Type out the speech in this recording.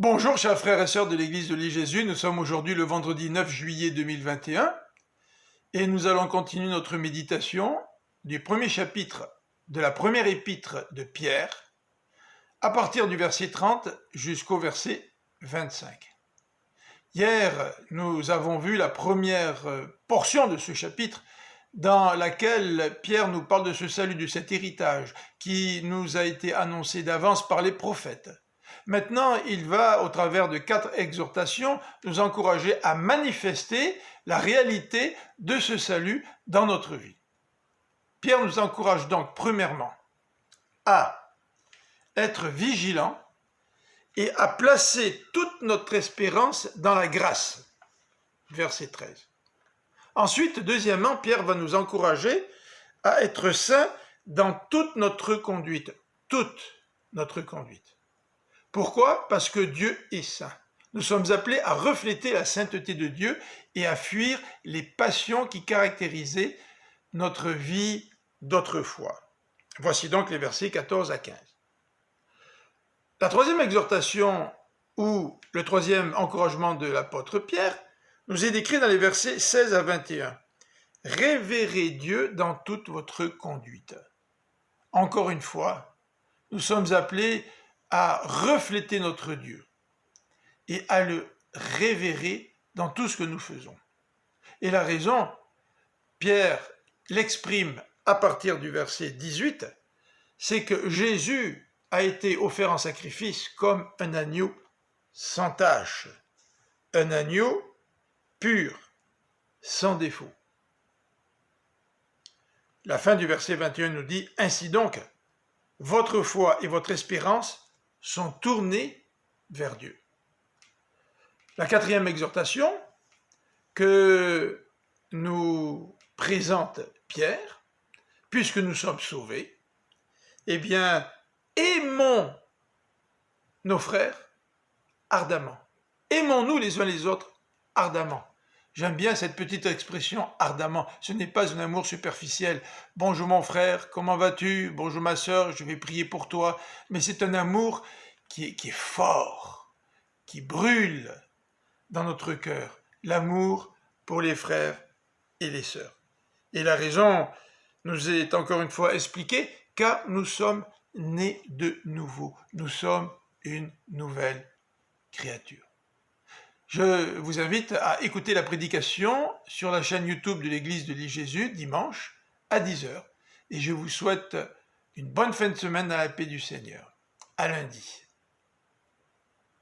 Bonjour chers frères et sœurs de l'église de l'I-Jésus, nous sommes aujourd'hui le vendredi 9 juillet 2021 et nous allons continuer notre méditation du premier chapitre de la première épître de Pierre à partir du verset 30 jusqu'au verset 25. Hier, nous avons vu la première portion de ce chapitre dans laquelle Pierre nous parle de ce salut, de cet héritage qui nous a été annoncé d'avance par les prophètes. Maintenant, il va, au travers de 4 exhortations, nous encourager à manifester la réalité de ce salut dans notre vie. Pierre nous encourage donc, premièrement, à être vigilants et à placer toute notre espérance dans la grâce. Verset 13. Ensuite, deuxièmement, Pierre va nous encourager à être saints dans toute notre conduite. Toute notre conduite. Pourquoi? Parce que Dieu est saint. Nous sommes appelés à refléter la sainteté de Dieu et à fuir les passions qui caractérisaient notre vie d'autrefois. Voici donc les versets 14 à 15. La troisième exhortation ou le troisième encouragement de l'apôtre Pierre nous est décrit dans les versets 16 à 21. Révérez Dieu dans toute votre conduite. Encore une fois, nous sommes appelés à refléter notre Dieu et à le révérer dans tout ce que nous faisons. Et la raison, Pierre l'exprime à partir du verset 18, c'est que Jésus a été offert en sacrifice comme un agneau sans tache, un agneau pur, sans défaut. La fin du verset 21 nous dit, « Ainsi donc, votre foi et votre espérance sont tournés vers Dieu. » La quatrième exhortation que nous présente Pierre, puisque nous sommes sauvés, eh bien, aimons nos frères ardemment. Aimons-nous les uns les autres ardemment. J'aime bien cette petite expression ardemment. Ce n'est pas un amour superficiel. Bonjour mon frère, comment vas-tu? Bonjour ma sœur, je vais prier pour toi. Mais c'est un amour qui est fort, qui brûle dans notre cœur. L'amour pour les frères et les sœurs. Et la raison nous est encore une fois expliquée, car nous sommes nés de nouveau. Nous sommes une nouvelle créature. Je vous invite à écouter la prédication sur la chaîne YouTube de l'église de l'I-Jésus dimanche à 10h. Et je vous souhaite une bonne fin de semaine dans la paix du Seigneur. À lundi.